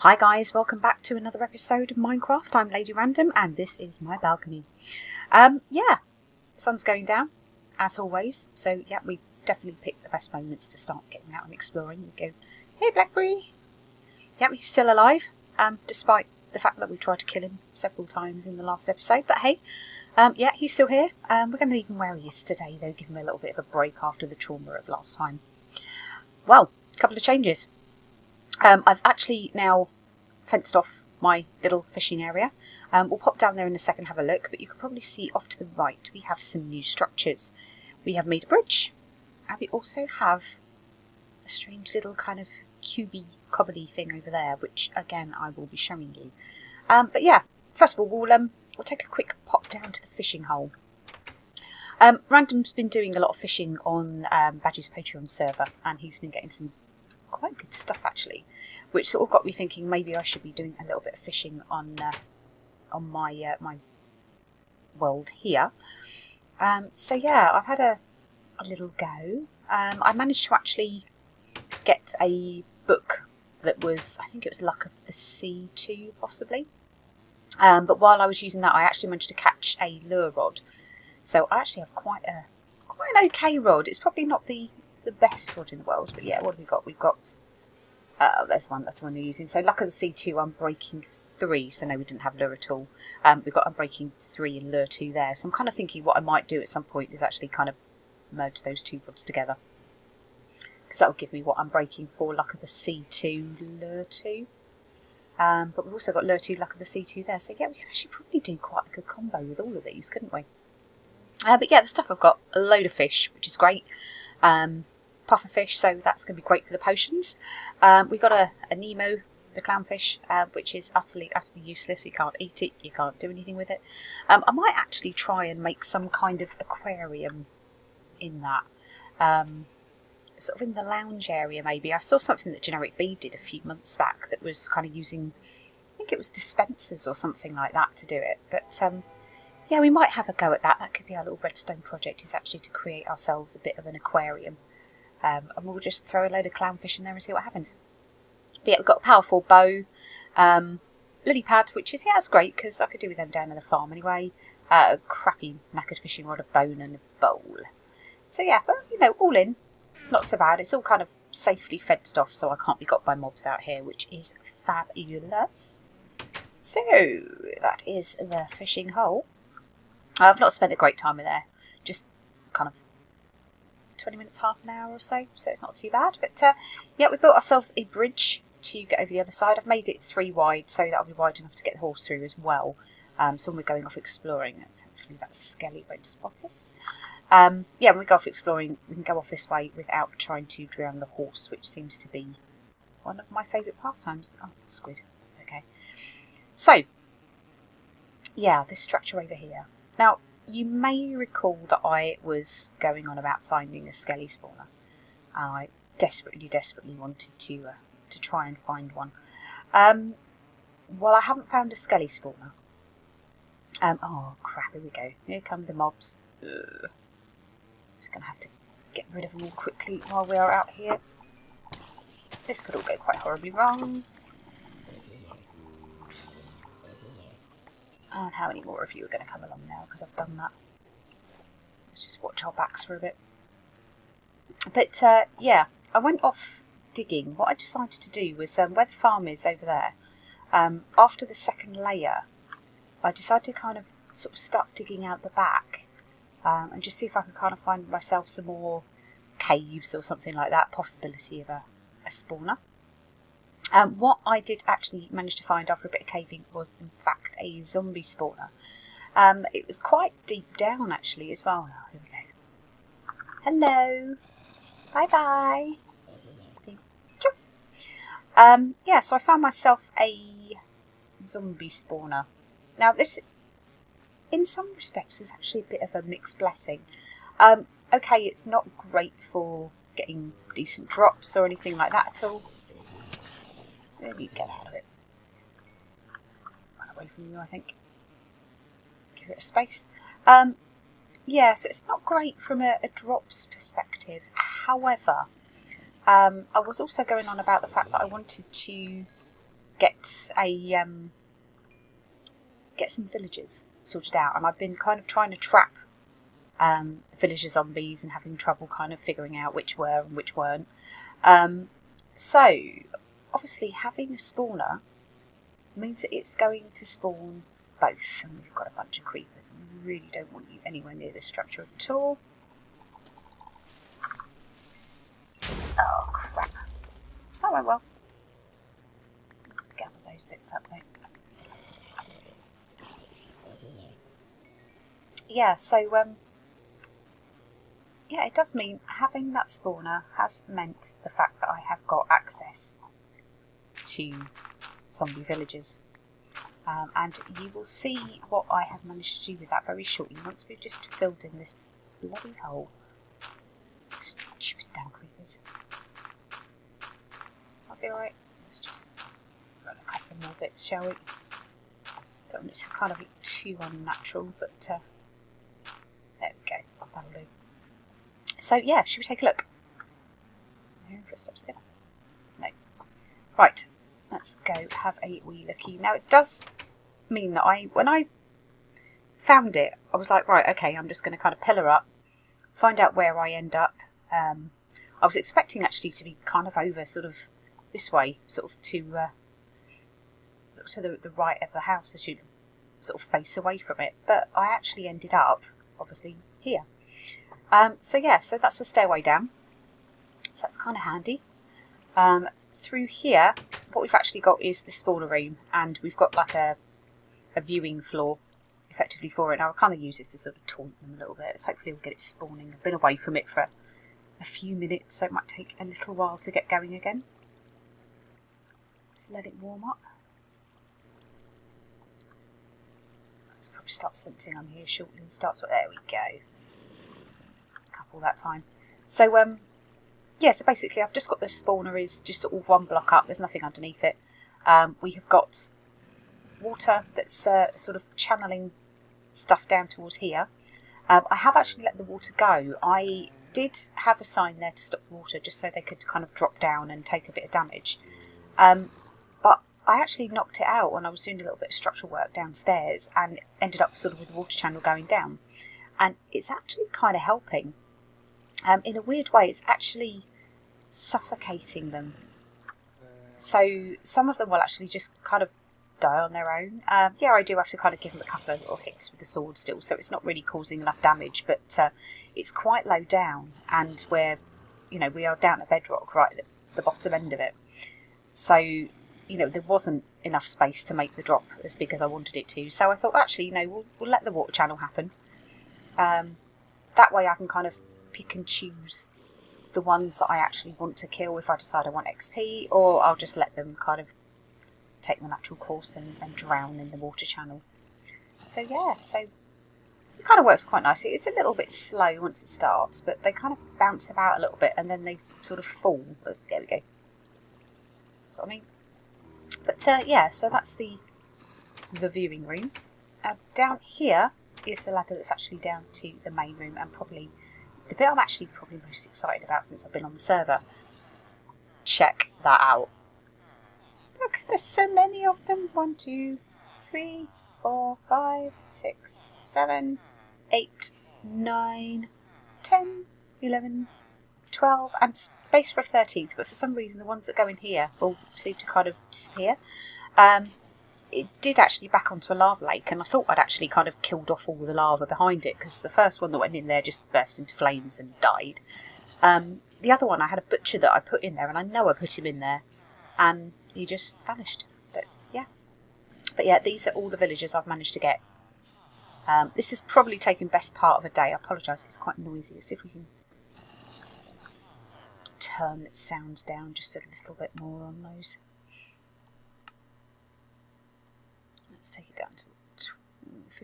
Hi guys, welcome back to another episode of Minecraft. I'm Lady Random and this is my balcony. Yeah, sun's going down as always, so yeah, we definitely picked the best moments to start getting out and exploring. We go, hey Blackberry! Yep, he's still alive, despite the fact that we tried to kill him several times in the last episode, but hey, yeah, he's still here. We're going to leave him where he is today though, give him a little bit of a break after the trauma of last time. Well, a couple of changes. I've actually now fenced off my little fishing area. We'll pop down there in a second, have a look, but you can probably see off to the right we have some new structures. We have made a bridge, and we also have a strange little kind of cubey cobbly thing over there, which again I will be showing you. But yeah, first of all we'll take a quick pop down to the fishing hole. Random's been doing a lot of fishing on Badger's Patreon server, and he's been getting some quite good stuff actually, which sort of got me thinking maybe I should be doing a little bit of fishing on my my world here. So yeah, I've had a little go. I managed to actually get a book that was, I think it was Luck of the Sea 2 possibly. But while I was using that, I actually managed to catch a lure rod. So I actually have quite an okay rod. It's probably not the best rod in the world, but yeah, what have we got? We've got that's the one we're using. So Luck of the Sea 2, Unbreaking 3. So no, we didn't have lure at all. We've got Unbreaking 3 and lure 2 there. So I'm kind of thinking what I might do at some point is actually kind of merge those two rods together, because that will give me what Unbreaking 4, Luck of the Sea 2, lure 2. But we've also got lure 2, Luck of the Sea 2 there. So yeah, we could actually probably do quite a good combo with all of these, couldn't we? But yeah, the stuff I've got, a load of fish, which is great. Puffer fish, so that's going to be great for the potions. We've got a Nemo, the clownfish, which is utterly useless. You can't eat it, you can't do anything with it. I might actually try and make some kind of aquarium in that, sort of in the lounge area maybe. I saw something that Generic Bee did a few months back that was kind of using, I think it was dispensers or something like that to do it. But yeah, we might have a go at that. That could be our little redstone project, is actually to create ourselves a bit of an aquarium. And we'll just throw a load of clownfish in there and see what happens. But yeah, we've got a powerful bow, lily pad, which is, yeah, that's great because I could do with them down in the farm anyway. A crappy knackered fishing rod, a bone and a bowl. So yeah, but you know, all in, not so bad. It's all kind of safely fenced off, so I can't be got by mobs out here, which is fabulous. So that is the fishing hole. I've not spent a great time in there, just kind of 20 minutes, half an hour or so it's not too bad. But yeah, we built ourselves a bridge to get over the other side. I've made it 3 wide, so that'll be wide enough to get the horse through as well. So when we're going off exploring, hopefully that skelly won't spot us. Yeah, when we go off exploring, we can go off this way without trying to drown the horse, which seems to be one of my favourite pastimes. Oh, it's a squid. That's okay. So, yeah, this structure over here. Now, you may recall that I was going on about finding a skelly spawner, and I desperately wanted to try and find one. Well, I haven't found a skelly spawner. Oh crap! Here we go. Here come the mobs. Ugh. Just gonna have to get rid of them all quickly while we are out here. This could all go quite horribly wrong. And how many more of you are going to come along now? Because I've done that. Let's just watch our backs for a bit. But yeah, I went off digging. What I decided to do was, where the farm is over there, after the second layer, I decided to kind of sort of start digging out the back and just see if I could kind of find myself some more caves or something like that. Possibility of a spawner. What I did actually manage to find after a bit of caving was in fact a zombie spawner. It was quite deep down actually as well. Oh, here we go. Hello. Bye bye. Yeah, so I found myself a zombie spawner. Now this, in some respects, is actually a bit of a mixed blessing. Okay, it's not great for getting decent drops or anything like that at all. Maybe get out of it. Run away from you, I think. Give it a space. Yeah, so it's not great from a drops perspective. However, I was also going on about the fact that I wanted to get some villagers sorted out, and I've been kind of trying to trap villager zombies and having trouble kind of figuring out which were and which weren't. So obviously having a spawner means that it's going to spawn both, and we've got a bunch of creepers, and we really don't want you anywhere near this structure at all. Oh crap. Oh well. Let's gather those bits up though. Yeah, so yeah, it does mean having that spawner has meant the fact that I have got access to zombie villages. And you will see what I have managed to do with that very shortly once we've just filled in this bloody hole. Stupid damn creepers. I'll be alright. Let's just run a couple more bits, shall we? Don't want it to kind of be too unnatural, but there we go. That'll do. So yeah, should we take a look? No footsteps again. No. Right, let's go have a wee looky. Now it does mean that when I found it, I was like, right, okay, I'm just going to kind of pillar up, find out where I end up. I was expecting actually to be kind of over sort of this way, sort of to the right of the house as you sort of face away from it, but I actually ended up obviously here. So yeah, so that's the stairway down, so that's kind of handy. Through here, what we've actually got is the spawner room, and we've got like a viewing floor effectively for it. Now I kind of use this to sort of taunt them a little bit, so hopefully we'll get it spawning. I've been away from it for a few minutes, so it might take a little while to get going again. Just let it warm up. Let's probably start sensing I'm here shortly and starts. There we go. Couple that time. So yeah, so basically I've just got the spawner is just sort of one block up. There's nothing underneath it. We have got water that's sort of channeling stuff down towards here. I have actually let the water go. I did have a sign there to stop the water just so they could kind of drop down and take a bit of damage. But I actually knocked it out when I was doing a little bit of structural work downstairs and ended up sort of with the water channel going down. And it's actually kind of helping. In a weird way, it's actually suffocating them. So some of them will actually just kind of die on their own. Yeah, I do have to kind of give them a couple of little hits with the sword still, so it's not really causing enough damage, but it's quite low down, and we are down at bedrock right at the bottom end of it. So, there wasn't enough space to make the drop as big as I wanted it to. So I thought, actually, we'll let the water channel happen. That way I can kind of pick and choose the ones that I actually want to kill if I decide I want XP, or I'll just let them kind of take the natural course and drown in the water channel. So yeah, so it kind of works quite nicely. It's a little bit slow once it starts, but they kind of bounce about a little bit and then they sort of fall. There we go. That's what I mean. But yeah, so that's the viewing room. Down here is the ladder that's actually down to the main room, and probably the bit I'm actually probably most excited about since I've been on the server. Check that out. Look, there's so many of them. 1, 2, 3, 4, 5, 6, 7, 8, 9, 10, 11, 12, and space for a 13th, but for some reason the ones that go in here all seem to kind of disappear. It did actually back onto a lava lake, and I thought I'd actually kind of killed off all the lava behind it, because the first one that went in there just burst into flames and died. The other one, I had a butcher that I put in there, and I know I put him in there, and he just vanished. But yeah, these are all the villagers I've managed to get. This has probably taken best part of a day. I apologise, it's quite noisy. Let's see if we can turn the sounds down just a little bit more on those. Let's take it down to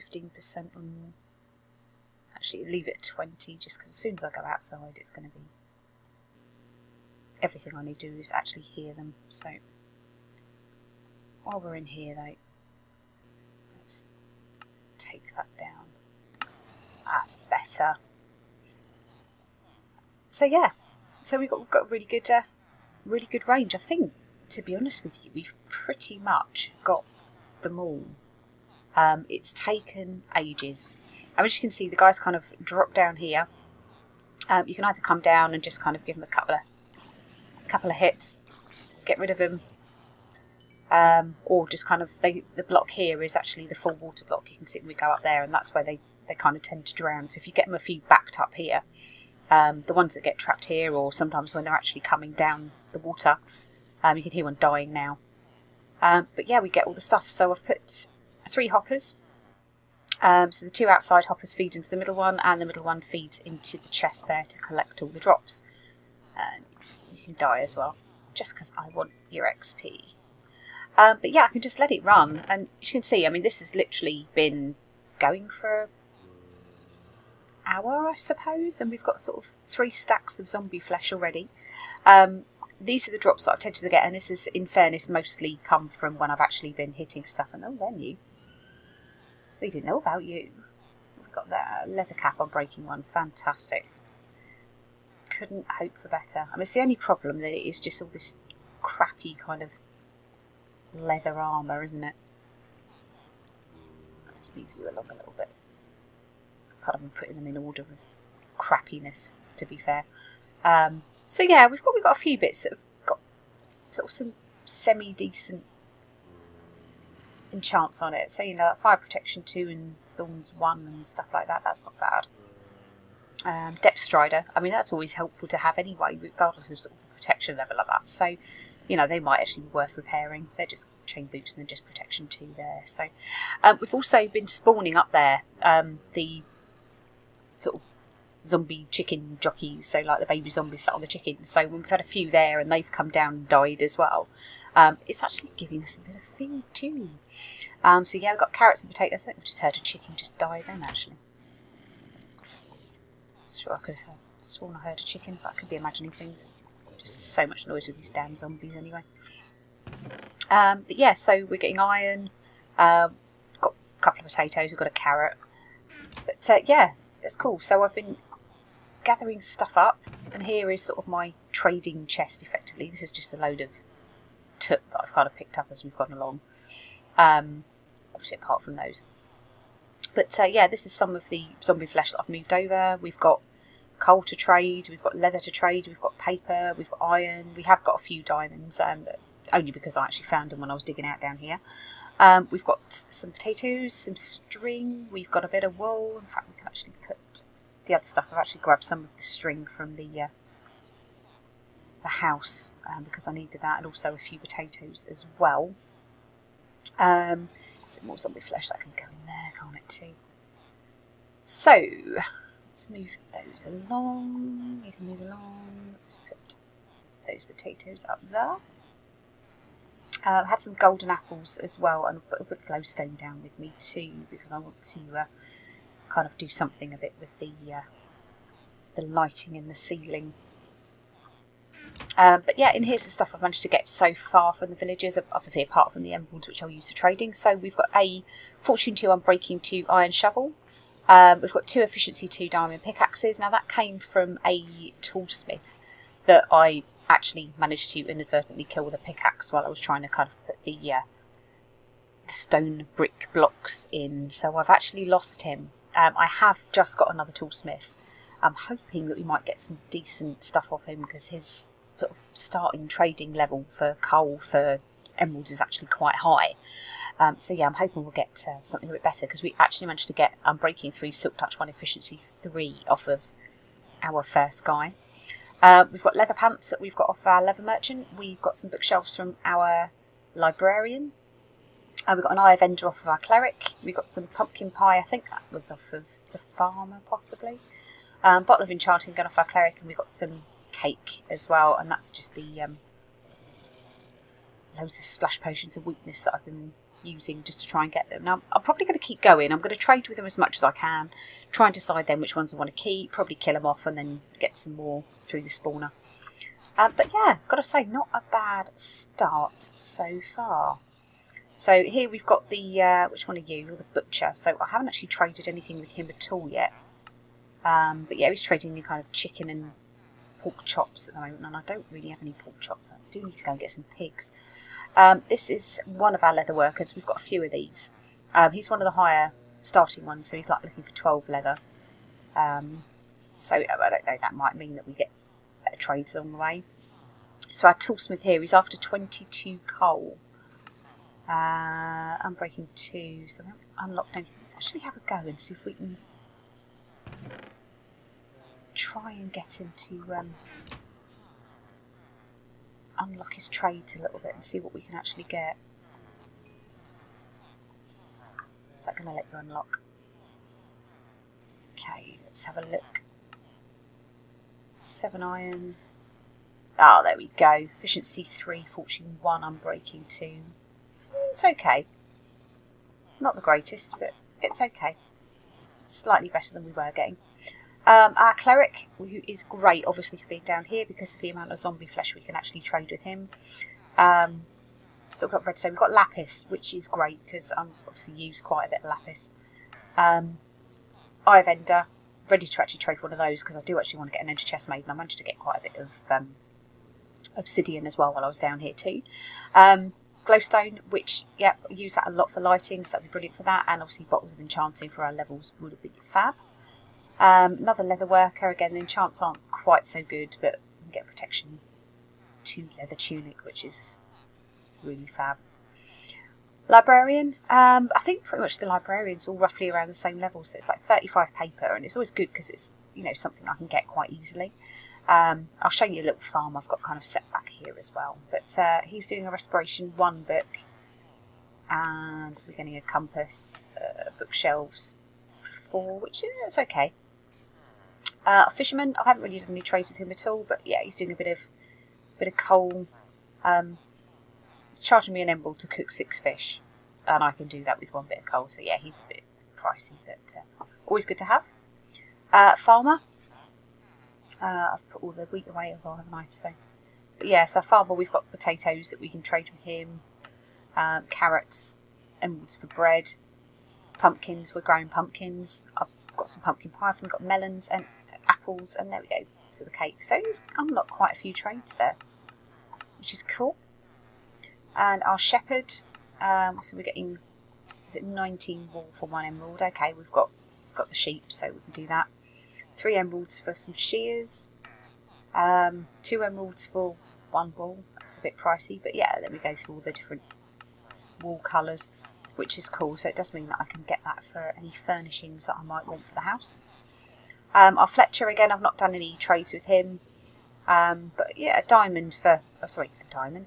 15% on. Actually, leave it at 20, just because as soon as I go outside, it's going to be everything I need to do is actually hear them. So while we're in here, though, let's take that down. That's better. So yeah, so we've got really good range. I think, to be honest with you, we've pretty much got them all. It's taken ages. And as you can see, the guys kind of drop down here. You can either come down and just kind of give them a couple of hits, get rid of them, or just kind of, the block here is actually the full water block. You can see when we go up there, and that's where they kind of tend to drown. So if you get them a few backed up here, the ones that get trapped here, or sometimes when they're actually coming down the water, you can hear one dying now. But yeah, we get all the stuff. So I've put 3 hoppers. So the 2 outside hoppers feed into the middle one, and the middle one feeds into the chest there to collect all the drops. You can die as well, just because I want your XP. But yeah, I can just let it run, and as you can see, I mean, this has literally been going for an hour, I suppose, and we've got sort of 3 stacks of zombie flesh already. These are the drops that I've tended to get, and this is, in fairness, mostly come from when I've actually been hitting stuff. And oh, they're new. We didn't know about you. We've got that leather cap on breaking one. Fantastic. Couldn't hope for better. I mean, it's the only problem that it is just all this crappy kind of leather armour, isn't it? Let's move you along a little bit. I've kind of been putting them in order of crappiness, to be fair. So yeah, we've got a few bits that have got sort of some semi-decent enchants on it. So, you know, like fire protection 2 and thorns 1 and stuff like that. That's not bad. Depth strider. I mean, that's always helpful to have anyway, regardless of sort of protection level like that. So, you know, they might actually be worth repairing. They're just chain boots and then just protection 2 there. So, we've also been spawning up there the sort of zombie chicken jockeys, so like the baby zombies sat on the chickens. So when we've had a few there and they've come down and died as well, it's actually giving us a bit of feed too. So yeah, we've got carrots and potatoes. I think we just heard a chicken just die then, actually. Sure, I could have sworn I heard a chicken, but I could be imagining things. Just so much noise with these damn zombies anyway. But yeah, so we're getting iron, got a couple of potatoes, we've got a carrot. But yeah, it's cool. So I've been gathering stuff up, and here is sort of my trading chest effectively. This is just a load of that I've kind of picked up as we've gone along, obviously apart from those. But yeah, this is some of the zombie flesh that I've moved over. We've got coal to trade, we've got leather to trade, we've got paper, we've got iron, we have got a few diamonds, only because I actually found them when I was digging out down here. We've got some potatoes, some string, we've got a bit of wool. In fact, we can actually put the other stuff. I've actually grabbed some of the string from the house because I needed that, and also a few potatoes as well. A bit more zombie flesh that can go in there, can't it too? So let's move those along. You can move along. Let's put those potatoes up there. I had some golden apples as well, and put a bit of glowstone down with me too, because I want to kind of do something a bit with the lighting in the ceiling. But yeah, in here's the stuff I've managed to get so far from the villagers, obviously apart from the emeralds, which I'll use for trading. So we've got a Fortune 2 Unbreaking 2 iron shovel. We've got 2 Efficiency 2 diamond pickaxes. Now that came from a toolsmith that I actually managed to inadvertently kill with a pickaxe while I was trying to kind of put the stone brick blocks in. So I've actually lost him. I have just got another toolsmith. I'm hoping that we might get some decent stuff off him, because his sort of starting trading level for coal for emeralds is actually quite high. So yeah, I'm hoping we'll get something a bit better, because we actually managed to get Unbreaking 3 Silk Touch 1 Efficiency 3 off of our first guy. We've got leather pants that we've got off our leather merchant. We've got some bookshelves from our librarian. We've got an eye of Ender off of our cleric. We've got some pumpkin pie, I think that was off of the farmer possibly. Bottle of enchanting gun off our cleric, and we've got some cake as well, and that's just the loads of splash potions of weakness that I've been using just to try and get them. Now I'm probably going to keep going. I'm going to trade with them as much as I can, try and decide then which ones I want to keep, probably kill them off and then get some more through the spawner. But yeah, got to say, not a bad start so far. So here we've got the, which one are you? You're the butcher. So I haven't actually traded anything with him at all yet. But yeah, he's trading me kind of chicken and pork chops at the moment, and I don't really have any pork chops. I do need to go and get some pigs. This is one of our leather workers. We've got a few of these. He's one of the higher starting ones, so he's like looking for 12 leather. So I don't know, that might mean that we get better trades along the way. So our toolsmith here, he's after 22 coal. I'm breaking 2, so I haven't unlocked anything. Let's actually have a go and see if we can try and get him to unlock his trades a little bit and see what we can actually get. Is that going to let you unlock? Okay, let's have a look. 7 iron. Oh, there we go. Efficiency 3, fortune 1, unbreaking 2. It's okay. Not the greatest, but it's okay. Slightly better than we were getting. Our cleric, who is great obviously for being down here because of the amount of zombie flesh we can actually trade with him. So we've got redstone, we've got lapis, which is great because I obviously use quite a bit of lapis. Eye of Ender, ready to actually trade one of those because I do actually want to get an ender chest made, and I managed to get quite a bit of obsidian as well while I was down here too. Glowstone, which, yeah, I use that a lot for lighting, so that'd be brilliant for that, and obviously bottles of enchanting for our levels would be fab. Another leather worker, again the enchants aren't quite so good, but we can get protection 2 leather tunic, which is really fab. Librarian, I think pretty much the librarians all roughly around the same level, so it's like 35 paper, and it's always good because it's, you know, something I can get quite easily. I'll show you a little farm I've got kind of set back here as well, but he's doing a respiration 1 book, and we're getting a compass, bookshelves 4, which is okay. A fisherman, I haven't really done any trades with him at all, but yeah, he's doing a bit of coal. Charging me an emerald to cook 6 fish, and I can do that with 1 bit of coal, so yeah, he's a bit pricey, but always good to have. Farmer, I've put all the wheat away as well, haven't I? So, but yeah, so farmer, we've got potatoes that we can trade with him, carrots, emeralds for bread, pumpkins, we're growing pumpkins, I've got some pumpkin pie, I've got melons and apples, and there we go to the cake. So he's unlocked quite a few trades there, which is cool. And our shepherd, so we're getting, is it 19 wool for 1 emerald? Okay, we've got the sheep, so we can do that. 3 emeralds for some shears, 2 emeralds for 1 wool. That's a bit pricey, but yeah, then we go through all the different wool colours, which is cool. So it does mean that I can get that for any furnishings that I might want for the house. Our Fletcher, again, I've not done any trades with him. But yeah,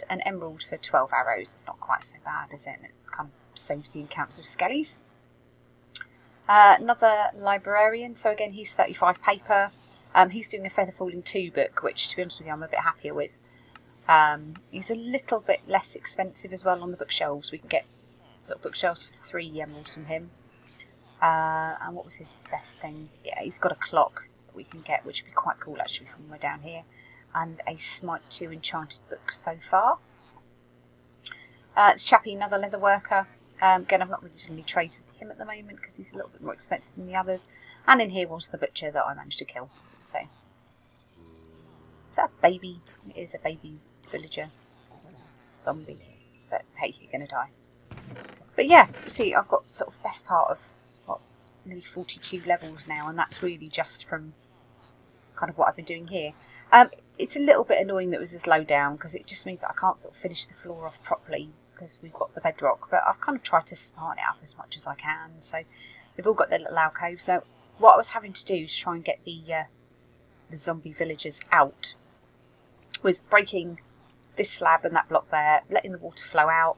an emerald for 12 arrows. It's not quite so bad, is it? It kind of saves the encounters of skellies. Another librarian, so again he's 35 paper. He's doing a feather falling 2 book, which to be honest with you I'm a bit happier with. He's a little bit less expensive as well on the bookshelves. We can get sort of bookshelves for 3 emeralds from him. And what was his best thing? Yeah, he's got a clock that we can get, which would be quite cool actually from when we're down here. And a Smite 2 enchanted book so far. Chappie, another leather worker. Again, I've not really done any trades with him at the moment because he's a little bit more expensive than the others. And in here was the butcher that I managed to kill. So, is that a baby? It is a baby villager zombie. But hey, you're going to die. But yeah, you see, I've got sort of best part of, what, nearly 42 levels now. And that's really just from kind of what I've been doing here. It's a little bit annoying that it was this low down because it just means that I can't sort of finish the floor off properly because we've got the bedrock, but I've kind of tried to smarten it up as much as I can. So they've all got their little alcoves. So what I was having to do is try and get the zombie villagers out was breaking this slab and that block there, letting the water flow out.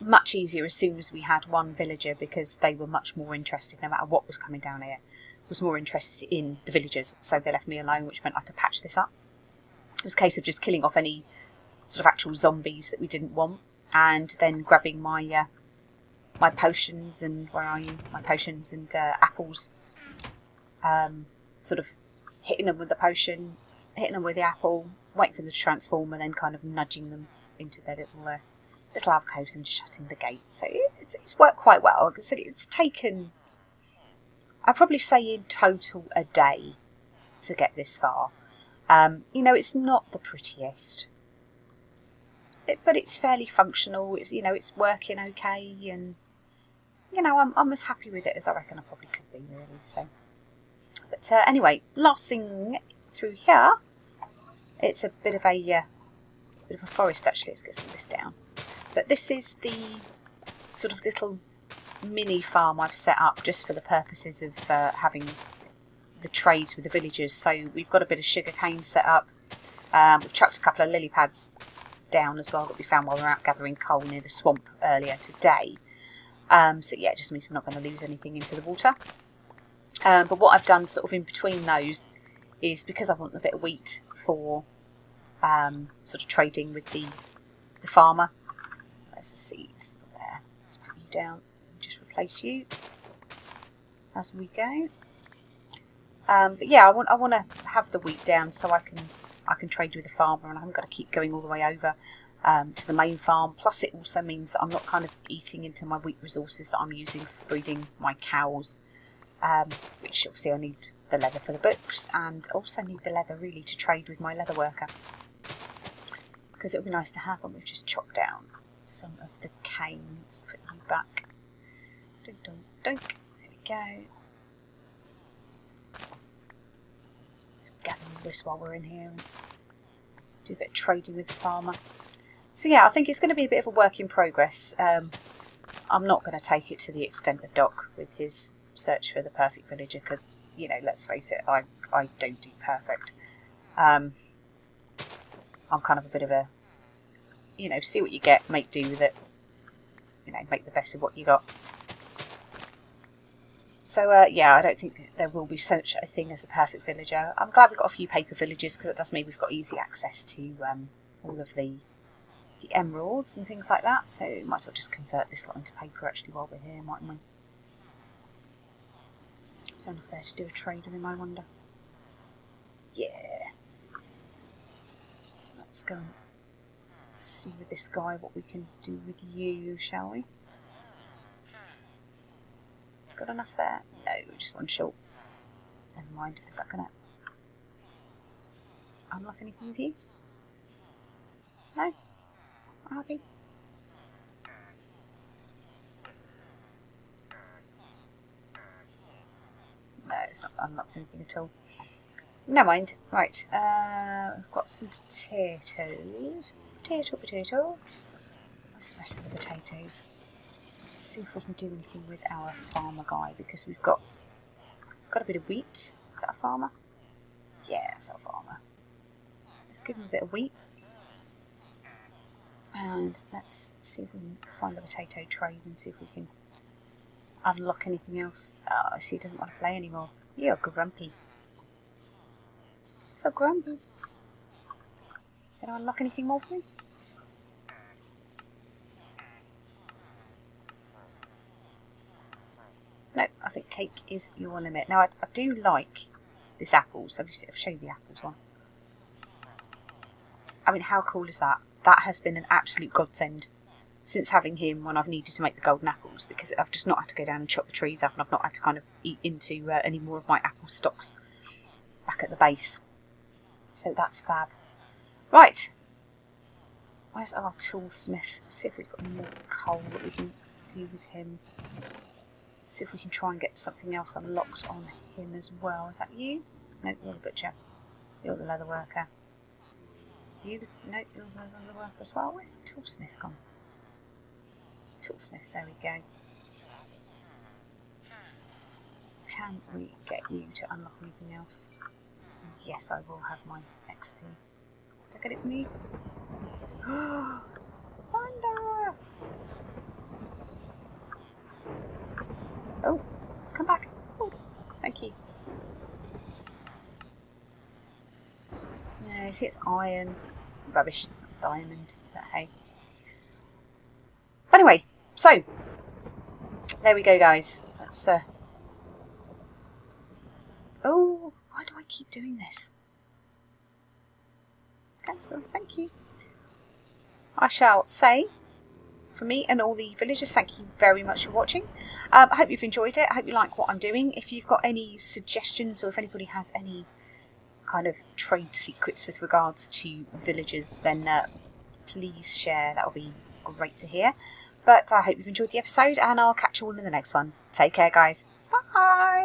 Much easier as soon as we had 1 villager because they were much more interested, no matter what was coming down here, was more interested in the villagers, so they left me alone, which meant I could patch this up. It was a case of just killing off any sort of actual zombies that we didn't want, and then grabbing my my potions and my potions and apples, sort of hitting them with the potion, hitting them with the apple, waiting for them to transform, and then kind of nudging them into their little alcoves and shutting the gate. So it's worked quite well. Like I said, it's taken, I'd probably say in total a day to get this far. You know, it's not the prettiest, but it's fairly functional. It's, you know, it's working okay, and you know, I'm as happy with it as I reckon I probably could be, really. So, but anyway, last thing through here, it's a bit of a forest actually. Let's get some of this down. But this is the sort of little mini farm I've set up just for the purposes of having the trades with the villagers. So we've got a bit of sugar cane set up. We've chucked a couple of lily pads down as well that we found while we were out gathering coal near the swamp earlier today. So yeah, it just means we're not going to lose anything into the water. But what I've done sort of in between those is, because I want a bit of wheat for sort of trading with the farmer. There's the seeds there. Let's put you down and just replace you as we go. But yeah, I want to have the wheat down so I can trade with the farmer, and I haven't got to keep going all the way over to the main farm. Plus, it also means that I'm not kind of eating into my wheat resources that I'm using for breeding my cows, which obviously I need the leather for the books, and also need the leather really to trade with my leather worker, because it would be nice to have. And we've just chopped down some of the cane. Let's put you back. Dunk, dunk, dunk. There we go. So gather all this while we're in here and do a bit of trading with the farmer. So yeah, I think it's going to be a bit of a work in progress. I'm not going to take it to the extent of Doc with his search for the perfect villager, because, you know, let's face it, I don't do perfect. I'm kind of a bit of a, you know, see what you get, make do with it. You know, make the best of what you got. So yeah, I don't think there will be such a thing as a perfect villager. I'm glad we've got a few paper villagers, because it does mean we've got easy access to all of the emeralds and things like that. So we might as well just convert this lot into paper actually while we're here, mightn't we? Is there enough there to do a trade with him, I wonder? Yeah. Let's go and see with this guy what we can do with you, shall we? Got enough there? No, just one short. Never mind. Is that going to unlock anything with you? No? Happy? No, it's not unlocked anything at all. Never mind. Right, we've got some potatoes. Potato. Where's the rest of the potatoes? Let's see if we can do anything with our farmer guy, because we've got a bit of wheat. Is that a farmer? Yeah, it's our farmer. Let's give him a bit of wheat. And let's see if we can find the potato trade and see if we can unlock anything else. Oh, I see he doesn't want to play anymore. You're grumpy. So grumpy. Can I unlock anything more for him? No, I think cake is your limit. Now, I do like this apple, so I'll show you the apples one. I mean, how cool is that? That has been an absolute godsend since having him when I've needed to make the golden apples, because I've just not had to go down and chop the trees up, and I've not had to kind of eat into any more of my apple stocks back at the base. So that's fab. Right. Where's our toolsmith? Let's see if we've got more coal that we can do with him. See if we can try and get something else unlocked on him as well. Is that you? No, you're the butcher. You're the leather worker. No, you're the leather worker as well. Where's the toolsmith gone? Toolsmith, there we go. Can we get you to unlock anything else? Yes, I will have my XP. Did I get it from you? Thunder! Oh, come back. Hold. Thank you. Yeah, see, it's iron. It's rubbish, it's not diamond, but hey. Anyway, so there we go, guys. Let's oh, why do I keep doing this? Cancel, thank you. I shall say, for me and all the villagers, thank you very much for watching. I hope you've enjoyed it. I hope you like what I'm doing. If you've got any suggestions, or if anybody has any kind of trade secrets with regards to villagers, then please share. That will be great to hear. But I hope you've enjoyed the episode, and I'll catch you all in the next one. Take care, guys. Bye!